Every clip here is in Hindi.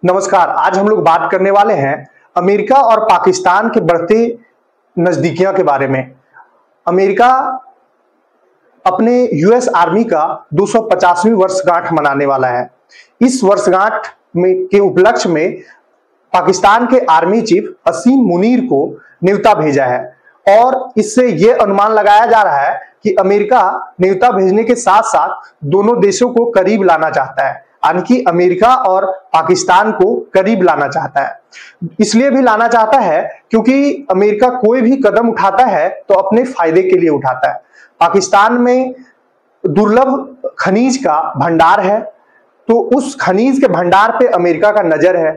नमस्कार। आज हम लोग बात करने वाले हैं अमेरिका और पाकिस्तान के बढ़ते नजदीकियों के बारे में। अमेरिका अपने यूएस आर्मी का 250वीं वर्षगांठ मनाने वाला है। इस वर्षगांठ में के उपलक्ष्य में पाकिस्तान के आर्मी चीफ असीम मुनीर को न्योता भेजा है और इससे यह अनुमान लगाया जा रहा है कि अमेरिका न्योता भेजने के साथ साथ दोनों देशों को करीब लाना चाहता है, यानी कि अमेरिका और पाकिस्तान को करीब लाना चाहता है। इसलिए भी लाना चाहता है क्योंकि अमेरिका कोई भी कदम उठाता है तो अपने फायदे के लिए उठाता है। पाकिस्तान में दुर्लभ खनिज का भंडार है, तो उस खनिज के भंडार पे अमेरिका का नजर है।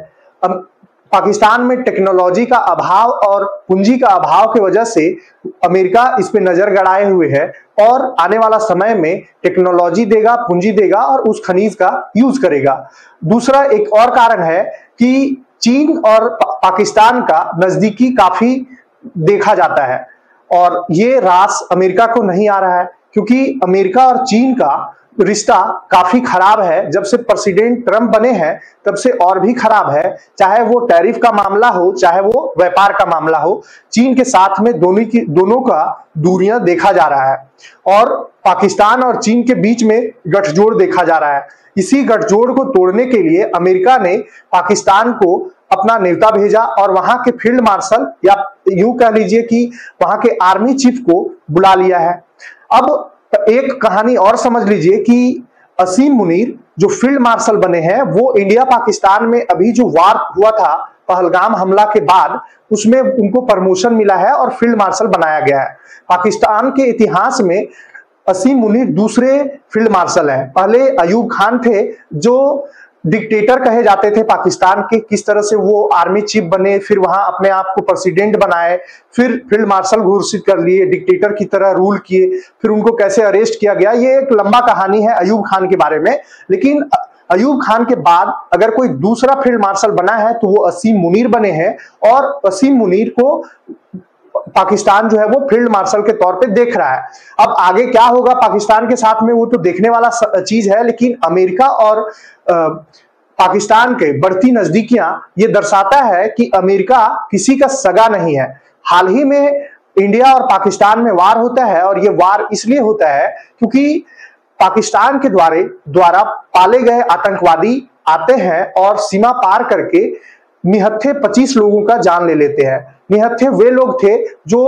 पाकिस्तान में टेक्नोलॉजी का अभाव और पूंजी का अभाव की वजह से अमेरिका इस पे नजर गड़ाए हुए है और आने वाला समय में टेक्नोलॉजी देगा, पूंजी देगा और उस खनिज का यूज करेगा। दूसरा एक और कारण है कि चीन और पाकिस्तान का नजदीकी काफी देखा जाता है और ये रास अमेरिका को नहीं आ रहा है क्योंकि अमेरिका और चीन का रिश्ता काफी खराब है। जब से प्रेसिडेंट ट्रंप बने हैं तब से और भी खराब है, चाहे वो टैरिफ का मामला हो चाहे वो व्यापार का मामला हो। चीन के साथ में दोनों का दूरियां देखा जा रहा है और पाकिस्तान और चीन के बीच में गठजोड़ देखा जा रहा है। इसी गठजोड़ को तोड़ने के लिए अमेरिका ने पाकिस्तान को अपना न्योता भेजा और वहां के फील्ड मार्शल या यूं कह लीजिए कि वहां के आर्मी चीफ को बुला लिया है। अब एक कहानी और समझ लीजिए कि असीम मुनीर जो फील्ड मार्शल बने हैं वो इंडिया पाकिस्तान में अभी जो वार हुआ था पहलगाम हमला के बाद, उसमें उनको प्रमोशन मिला है और फील्ड मार्शल बनाया गया है। पाकिस्तान के इतिहास में असीम मुनीर दूसरे फील्ड मार्शल हैं। पहले अयूब खान थे जो डिक्टेटर कहे जाते थे पाकिस्तान के, किस तरह से वो आर्मी चीफ बने, फिर वहां अपने आप को प्रेसिडेंट बनाए, फिर फील्ड मार्शल घोषित कर लिए, डिक्टेटर की तरह रूल किए, फिर उनको कैसे अरेस्ट किया गया। ये एक लंबा कहानी है अयूब खान के बारे में। लेकिन अयूब खान के बाद अगर कोई दूसरा फील्ड मार्शल बना है तो वो असीम मुनीर बने हैं और असीम मुनीर को पाकिस्तान जो है वो फील्ड मार्शल के तौर पे देख रहा है। अब आगे क्या होगा पाकिस्तान के साथ में वो तो देखने वाला चीज है, लेकिन अमेरिका और पाकिस्तान के बढ़ती नजदीकियां ये दर्शाता है कि अमेरिका किसी का सगा नहीं है। हाल ही में इंडिया और पाकिस्तान में वार होता है और ये वार इसलिए होता है क्योंकि पाकिस्तान के द्वारा पाले गए आतंकवादी आते हैं और सीमा पार करके निहत्थे 25 लोगों का जान ले लेते हैं। निहत्थे वे लोग थे जो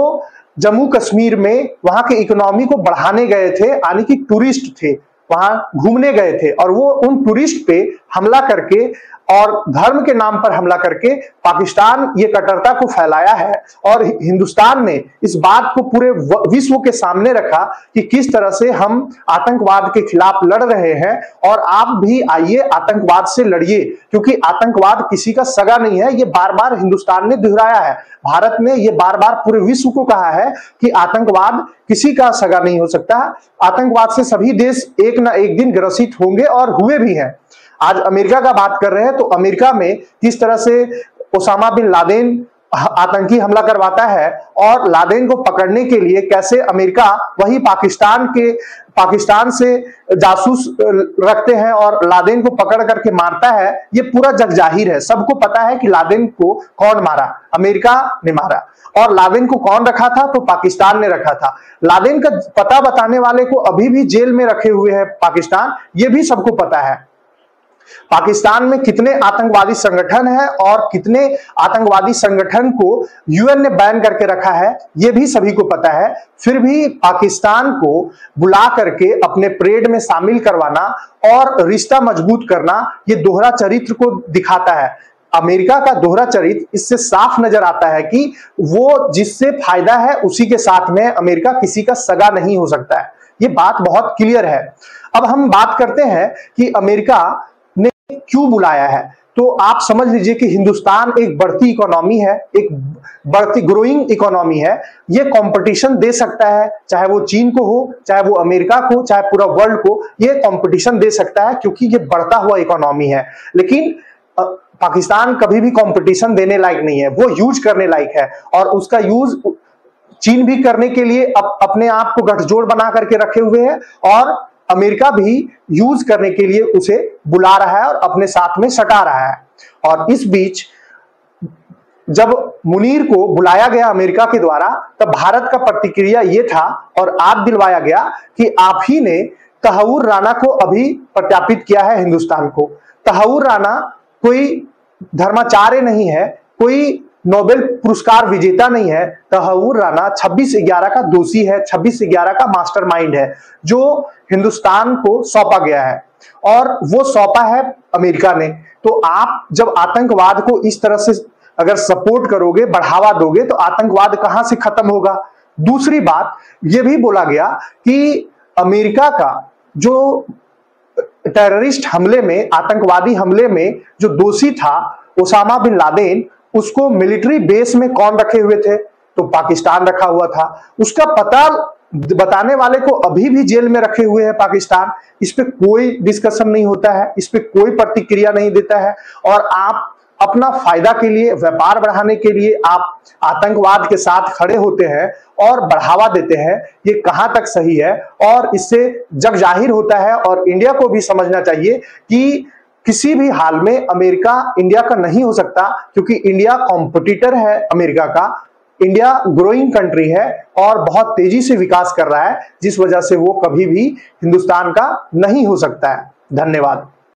जम्मू कश्मीर में वहां के इकोनॉमी को बढ़ाने गए थे, यानी कि टूरिस्ट थे, वहां घूमने गए थे और वो उन टूरिस्ट पे हमला करके और धर्म के नाम पर हमला करके पाकिस्तान ये कट्टरता को फैलाया है। और हिंदुस्तान ने इस बात को पूरे विश्व के सामने रखा कि किस तरह से हम आतंकवाद के खिलाफ लड़ रहे हैं और आप भी आइए आतंकवाद से लड़िए, क्योंकि आतंकवाद किसी का सगा नहीं है। ये बार बार हिंदुस्तान ने दोहराया है, भारत ने ये बार बार पूरे विश्व को कहा है कि आतंकवाद किसी का सगा नहीं हो सकता। आतंकवाद से सभी देश एक ना एक दिन ग्रसित होंगे और हुए भी हैं। आज अमेरिका का बात कर रहे हैं तो अमेरिका में किस तरह से ओसामा बिन लादेन आतंकी हमला करवाता है और लादेन को पकड़ने के लिए कैसे अमेरिका वही पाकिस्तान से जासूस रखते हैं और लादेन को पकड़ करके मारता है, ये पूरा जग जाहिर है। सबको पता है कि लादेन को कौन मारा, अमेरिका ने मारा। और लादेन को कौन रखा था तो पाकिस्तान ने रखा था। लादेन का पता बताने वाले को अभी भी जेल में रखे हुए है पाकिस्तान, ये भी सबको पता है। पाकिस्तान में कितने आतंकवादी संगठन हैं और कितने आतंकवादी संगठन को यूएन ने बैन करके रखा है, यह भी सभी को पता है। फिर भी पाकिस्तान को बुला करके अपने परेड में शामिल करवाना और रिश्ता मजबूत करना, यह दोहरा चरित्र को दिखाता है। अमेरिका का दोहरा चरित्र इससे साफ नजर आता है कि वो जिससे फायदा है उसी के साथ में अमेरिका किसी का सगा नहीं हो सकता है। ये बात बहुत क्लियर है। अब हम बात करते हैं कि अमेरिका ने क्यों बुलाया है। तो आप समझ लीजिए कि हिंदुस्तान एक बढ़ती इकोनॉमी है, एक बढ़ती ग्रोइंग इकोनॉमी है। ये कंपटीशन दे सकता है, चाहे वो चीन को हो, चाहे वो अमेरिका को, चाहे पूरा वर्ल्ड को, ये कंपटीशन दे सकता है क्योंकि ये बढ़ता हुआ इकोनॉमी है। लेकिन पाकिस्तान कभी भी कंपटीशन देने लायक नहीं है, वो यूज करने लायक है और उसका यूज चीन भी करने के लिए अपने आप को गठजोड़ बना करके रखे हुए है और अमेरिका भी यूज करने के लिए उसे बुला रहा है और अपने साथ में सटा रहा है। और इस बीच जब मुनीर को बुलाया गया अमेरिका के द्वारा, तब भारत का प्रतिक्रिया यह था और आप दिलवाया गया कि आप ही ने तहव्वुर राणा को अभी प्रत्यापित किया है हिंदुस्तान को। तहव्वुर राणा कोई धर्माचार्य नहीं है, कोई नोबेल पुरस्कार विजेता नहीं है। तहव्वुर राणा 26/11 का दोषी है, 26/11 का मास्टरमाइंड है, जो हिंदुस्तान को सौंपा गया है और वो सौंपा है अमेरिका ने। तो आप जब आतंकवाद को इस तरह से अगर सपोर्ट करोगे, बढ़ावा दोगे, तो आतंकवाद कहां से खत्म होगा। दूसरी बात यह भी बोला गया कि अमेरिका का जो टेररिस्ट हमले में, आतंकवादी हमले में जो दोषी था ओसामा बिन लादेन, उसको मिलिट्री बेस में कौन रखे हुए थे, तो पाकिस्तान रखा हुआ था। उसका पता बताने वाले को अभी भी जेल में रखे हुए है पाकिस्तान। इस पे कोई डिस्कशन नहीं होता है, इस पे कोई प्रतिक्रिया नहीं देता है और आप अपना फायदा के लिए, व्यापार बढ़ाने के लिए आप आतंकवाद के साथ खड़े होते हैं और बढ़ावा देते हैं। ये कहां तक सही है और इससे जग जाहिर होता है और इंडिया को भी समझना चाहिए कि किसी भी हाल में अमेरिका इंडिया का नहीं हो सकता, क्योंकि इंडिया कॉम्पिटिटर है अमेरिका का। इंडिया ग्रोइंग कंट्री है और बहुत तेजी से विकास कर रहा है, जिस वजह से वो कभी भी हिंदुस्तान का नहीं हो सकता है। धन्यवाद।